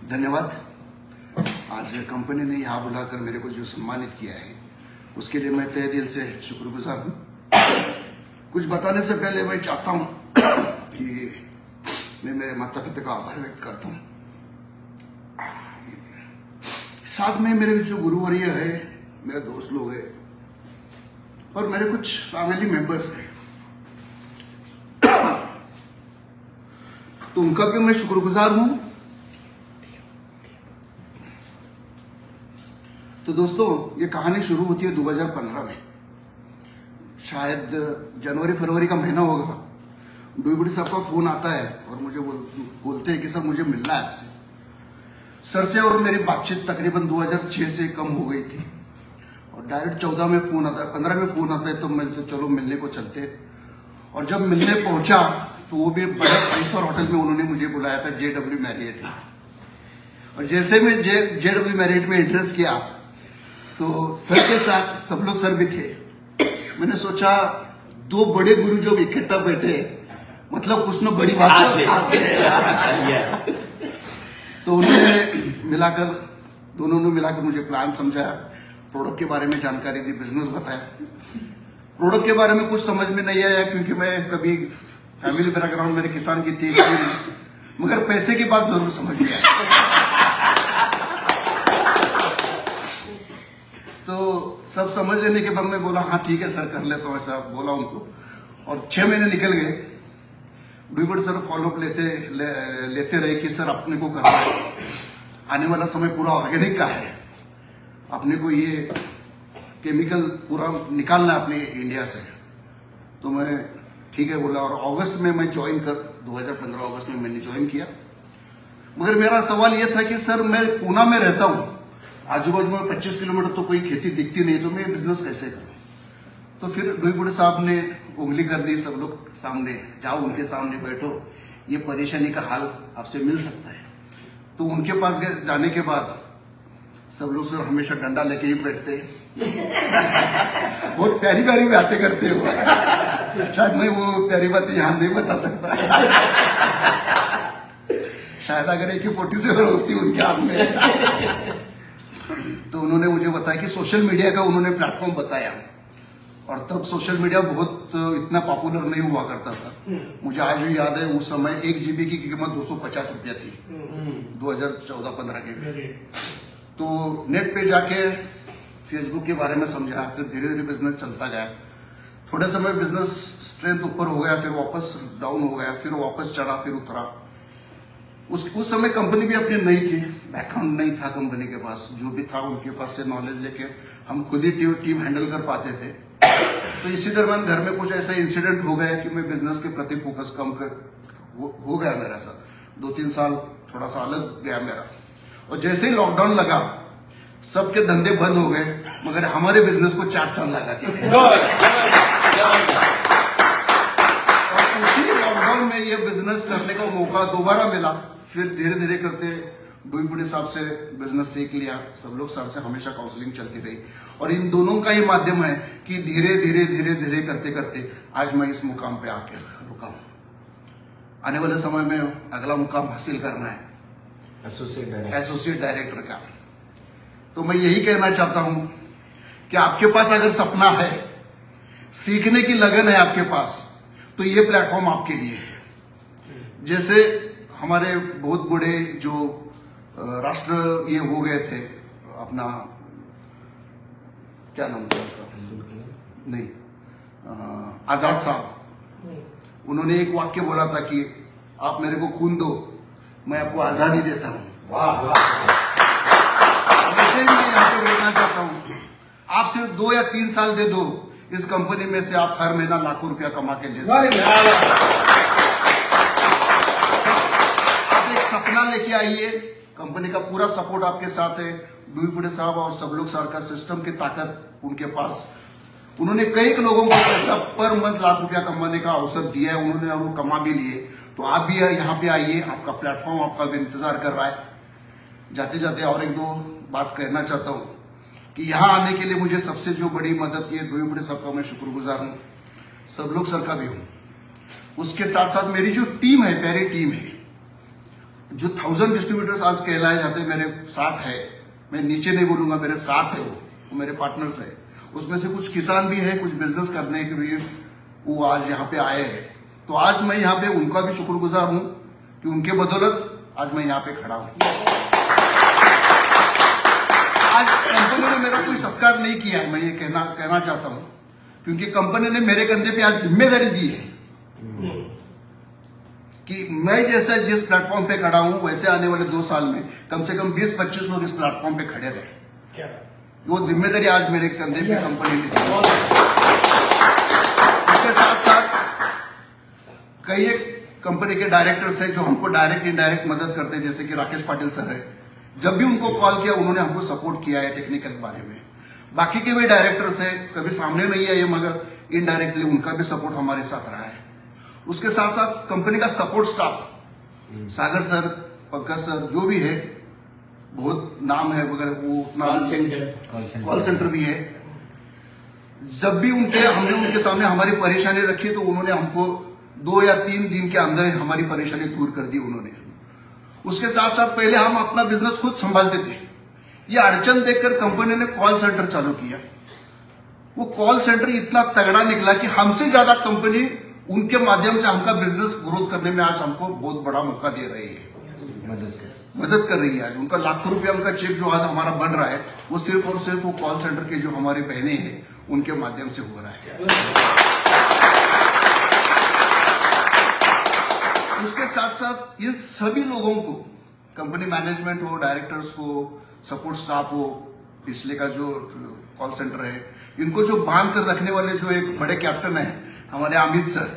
धन्यवाद। आज कंपनी ने यहाँ बुलाकर मेरे को जो सम्मानित किया है उसके लिए मैं तहे दिल से शुक्रगुजार हूँ। कुछ बताने से पहले मैं चाहता हूँ कि मैं मेरे माता पिता का आभार व्यक्त करता हूँ। साथ में मेरे जो गुरुवर्य है, मेरे दोस्त लोग हैं और मेरे कुछ फैमिली मेंबर्स हैं, तो उनका भी मैं शुक्रगुजार हूं। तो दोस्तों, ये कहानी शुरू होती है 2015 में, शायद जनवरी फरवरी का महीना होगा। डुईबुड़ी साहब का फोन आता है और मुझे बोलते हैं कि सर मुझे मिलना है आपसे। सर से और मेरी बातचीत तकरीबन 2006 से कम हो गई थी और डायरेक्ट 14 में फोन आता है, 15 में फोन आता है, तो मैं तो चलो मिलने को चलते। और जब मिलने पहुंचा तो वो भी बड़े 5 होटल में उन्होंने मुझे बुलाया था, JW मैरियट। और जैसे मैं JW मैरियट में इंटरेस्ट किया तो सर के साथ सब लोग सर भी थे। मैंने सोचा 2 बड़े गुरु जब इकट्ठा बैठे मतलब कुछ न बड़ी बात है। तो दोनों ने मिलाकर मुझे प्लान समझाया, प्रोडक्ट के बारे में जानकारी दी, बिजनेस बताया। प्रोडक्ट के बारे में कुछ समझ में नहीं आया क्योंकि मैं कभी फैमिली बैकग्राउंड मेरे किसान की थी, मगर पैसे की बात जरूर समझ में आई। तो सब समझ लेने के बाद मैं बोला हाँ ठीक है सर, कर लेता हूँ, ऐसा बोला उनको। और 6 महीने निकल गए। डुईबुड़ी सर फॉलोअप लेते रहे कि सर अपने को करना है, आने वाला समय पूरा ऑर्गेनिक का है, अपने को ये केमिकल पूरा निकालना है अपने इंडिया से। तो मैं ठीक है बोला और अगस्त में मैं ज्वाइन 2015 अगस्त में मैंने ज्वाइन किया। मगर मेरा सवाल ये था कि सर मैं पूना में रहता हूँ, आजू बाजू में 25 किलोमीटर तो कोई खेती दिखती नहीं, तो मैं बिजनेस कैसे करूँ। तो फिर डुईबुड़ी साहब ने उंगली कर दी सब लोग सामने, जाओ उनके सामने बैठो, ये परेशानी का हल आपसे मिल सकता है। तो उनके पास जाने के बाद सब लोग सर हमेशा डंडा लेके ही बैठते बहुत प्यारी प्यारी बातें करते हो। शायद मैं वो प्यारी बातें यहाँ नहीं बता सकता। शायद अगर AK-47 होती उनके हाथ में। तो उन्होंने मुझे बताया कि सोशल मीडिया का उन्होंने प्लेटफॉर्म बताया, और तब सोशल मीडिया बहुत इतना पॉपुलर नहीं हुआ करता था। मुझे आज भी याद है उस समय 1 GB की कीमत 250 रुपया थी 2014-15 के। तो नेट पे जाके फेसबुक के बारे में समझा, फिर धीरे धीरे बिजनेस चलता गया। थोड़े समय बिजनेस स्ट्रेंथ ऊपर हो गया, फिर वापस डाउन हो गया, फिर वापस चढ़ा, फिर उतरा। उस समय कंपनी भी अपनी नई थी, बैकग्राउंड नहीं था कंपनी के पास, जो भी था उनके पास से नॉलेज लेके हम खुद ही टीम हैंडल कर पाते थे। तो इसी दरम्यान घर में कुछ ऐसा इंसिडेंट हो गया कि मैं बिजनेस के प्रति फोकस कम हो गया मेरा। साथ 2-3 साल थोड़ा सा अलग गया मेरा। और जैसे ही लॉकडाउन लगा सबके धंधे बंद हो गए, मगर हमारे बिजनेस को 4 चांद लगा के। और उसी लॉकडाउन में ये बिजनेस करने का मौका दोबारा मिला। फिर धीरे धीरे करते डुईबुड़ी साहब से बिजनेस सीख लिया, सब लोग सर से हमेशा काउंसलिंग चलती रही, और इन दोनों का ही माध्यम है कि धीरे धीरे करते करते आज मैं इस मुकाम पे आके रुका हूँ। आने वाले समय में अगला मुकाम हासिल करना है एसोसिएट डायरेक्टर का। तो मैं यही कहना चाहता हूं कि आपके पास अगर सपना है, सीखने की लगन है आपके पास, तो ये प्लेटफॉर्म आपके लिए है। जैसे हमारे बहुत बड़े जो राष्ट्र ये हो गए थे, अपना क्या नाम था नहीं, आजाद साहब, उन्होंने एक वाक्य बोला था कि आप मेरे को खून दो, मैं आपको आजादी देता हूं। वैसे ही मैं यहाँ पे बोलना चाहता हूँ, आप सिर्फ 2 या 3 साल दे दो, इस कंपनी में से आप हर महीना लाखों रुपया कमा के ले सकते हैं। आप एक सपना लेके आइए, कंपनी का पूरा सपोर्ट आपके साथ है। डुईबुड़ी साहब और सब लोग सर का सिस्टम की ताकत उनके पास, उन्होंने कई लोगों को पैसा पर मंथ लाख रुपया कमाने का अवसर दिया है उन्होंने, और वो कमा भी लिए। तो आप भी यहाँ पे आइए, आपका प्लेटफॉर्म आपका भी इंतजार कर रहा है। जाते जाते और 1-2 बात कहना चाहता हूँ कि यहाँ आने के लिए मुझे सबसे जो बड़ी मदद की है, डुईबुड़ी साहब का मैं शुक्रगुजार हूँ, सब लोग सर का भी हूँ। उसके साथ साथ मेरी जो टीम है, प्यारी टीम है, जो 1000 डिस्ट्रीब्यूटर्स आज कहलाए जाते हैं, मेरे साथ है, मैं नीचे नहीं बोलूंगा, मेरे साथ है, वो मेरे पार्टनर्स है। उसमें से कुछ किसान भी है, कुछ बिजनेस करने के लिए वो आज यहाँ पे आए हैं। तो आज मैं यहाँ पे उनका भी शुक्रगुजार हूँ कि उनके बदौलत आज मैं यहाँ पे खड़ा हूँ। आज कंपनी ने मेरा कोई सत्कार नहीं किया है, मैं ये कहना चाहता हूँ, क्योंकि कंपनी ने मेरे कंधे पे आज जिम्मेदारी दी है कि मैं जैसा जिस प्लेटफॉर्म पे खड़ा हूं वैसे आने वाले 2 साल में कम से कम 20-25 लोग इस प्लेटफॉर्म पे खड़े रहे। वो जिम्मेदारी आज मेरे कंधे पे कंपनी ने दी। इसके साथ साथ कई एक कंपनी के डायरेक्टर्स हैं जो हमको डायरेक्ट इनडायरेक्ट मदद करते हैं, जैसे कि राकेश पाटिल सर है। जब भी उनको कॉल किया उन्होंने हमको सपोर्ट किया है टेक्निकल बारे में। बाकी के भी डायरेक्टर्स है, कभी सामने नहीं है ये, मगर इनडायरेक्टली उनका भी सपोर्ट हमारे साथ रहा है। उसके साथ साथ कंपनी का सपोर्ट स्टाफ, सागर सर, पंकज सर, जो भी है, बहुत नाम है, मगर वो कॉल सेंटर भी है। जब भी हमने उनके सामने हमारी परेशानी रखी तो उन्होंने हमको 2 या 3 दिन के अंदर हमारी परेशानी दूर कर दी उन्होंने। उसके साथ साथ पहले हम अपना बिजनेस खुद संभालते थे, ये अड़चन देखकर कंपनी ने कॉल सेंटर चालू किया। वो कॉल सेंटर इतना तगड़ा निकला कि हमसे ज्यादा कंपनी उनके माध्यम से हमका बिजनेस ग्रोथ करने में आज हमको बहुत बड़ा मौका दे रही है, मदद कर रही है। आज उनका लाखों रुपया उनका चेक जो आज हमारा बन रहा है वो सिर्फ और सिर्फ वो कॉल सेंटर के जो हमारी बहनें हैं उनके माध्यम से हो रहा है। उसके साथ साथ इन सभी लोगों को, कंपनी मैनेजमेंट हो, डायरेक्टर्स को, सपोर्ट स्टाफ हो, पिछले का जो कॉल सेंटर है, इनको जो बांध कर रखने वाले जो एक बड़े कैप्टन है हमारे अमित सर,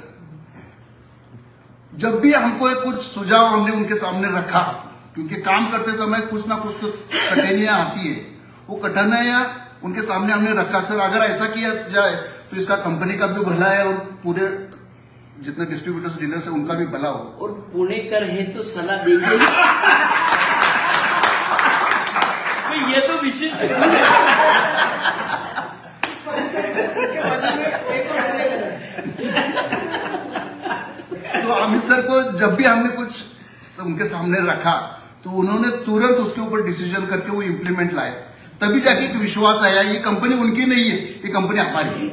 जब भी हमको कुछ सुझाव हमने उनके सामने रखा, क्योंकि काम करते समय कुछ ना कुछ तो कठिनाइयां आती है, वो कठिनाइयां उनके सामने हमने रखा। सर अगर ऐसा किया जाए तो इसका कंपनी का भी भला है और पूरे जितने डिस्ट्रीब्यूटर्स डीलर्स है उनका भी भला हो, और पुणे कर है तो सलाह देंगे। तो ये तो विशिष्ट तो अमित सर को जब भी हमने कुछ उनके सामने रखा तो उन्होंने तुरंत उसके ऊपर डिसीजन करके वो इम्प्लीमेंट लाए। तभी जाके एक विश्वास आया, ये कंपनी उनकी नहीं है, ये कंपनी हमारी है।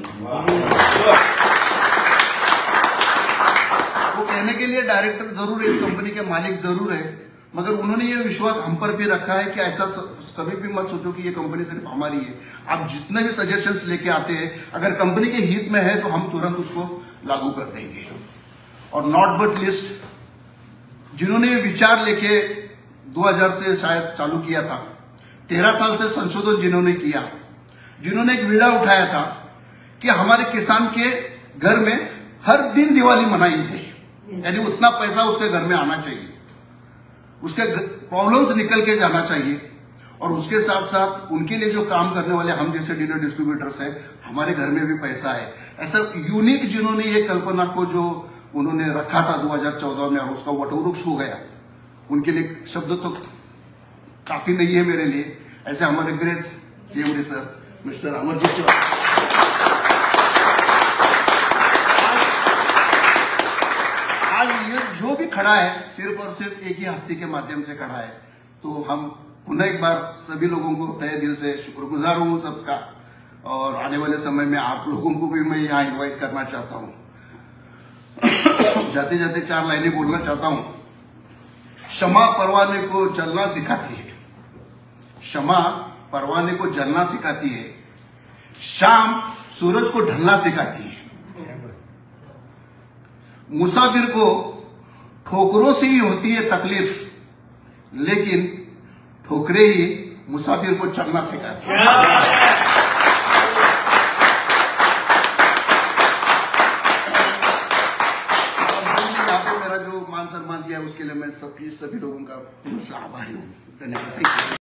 वो कहने के लिए डायरेक्टर जरूर है, इस कंपनी के मालिक जरूर है, मगर उन्होंने ये विश्वास हम पर भी रखा है कि ऐसा कभी भी मत सोचो कि ये कंपनी सिर्फ हमारी है। आप जितने भी सजेशंस लेके आते हैं, अगर कंपनी के हित में है तो हम तुरंत उसको लागू कर देंगे। और नॉट बट लिस्ट, जिन्होंने ये विचार लेके 2000 से शायद चालू किया था, 13 साल से संशोधन जिन्होंने किया, जिन्होंने एक बीड़ा उठाया था कि हमारे किसान के घर में हर दिन दिवाली मनाई है, यानी उतना पैसा उसके घर में आना चाहिए, उसके प्रॉब्लम्स निकल के जाना चाहिए। और उसके साथ साथ उनके लिए जो काम करने वाले हम जैसे डीलर डिस्ट्रीब्यूटर्स हैं, हमारे घर में भी पैसा है। ऐसा यूनिक जिन्होंने ये कल्पना को जो उन्होंने रखा था 2014 में और उसका वटवृक्ष हो गया, उनके लिए शब्द तो काफी नहीं है मेरे लिए। ऐसे हमारे great CMD sir mister Amarjeet Chauhan, आज ये जो भी खड़ा है सिर्फ और सिर्फ एक ही हस्ती के माध्यम से खड़ा है। तो हम पुनः एक बार सभी लोगों को तहे दिल से शुक्रगुजार हूं सबका, और आने वाले समय में आप लोगों को भी मैं यहाँ इनवाइट करना चाहता हूँ। जाते जाते 4 लाइनें बोलना चाहता हूँ। क्षमा परवाने को जलना सिखाती है, क्षमा परवाने को जलना सिखाती है, शाम सूरज को ढलना सिखाती है, मुसाफिर को ठोकरों से ही होती है तकलीफ, लेकिन ठोकरे ही मुसाफिर को चलना सिखाती है। यहाँ पे मेरा जो मान सम्मान दिया उसके लिए मैं सभी लोगों का आभारी हूँ। धन्यवाद।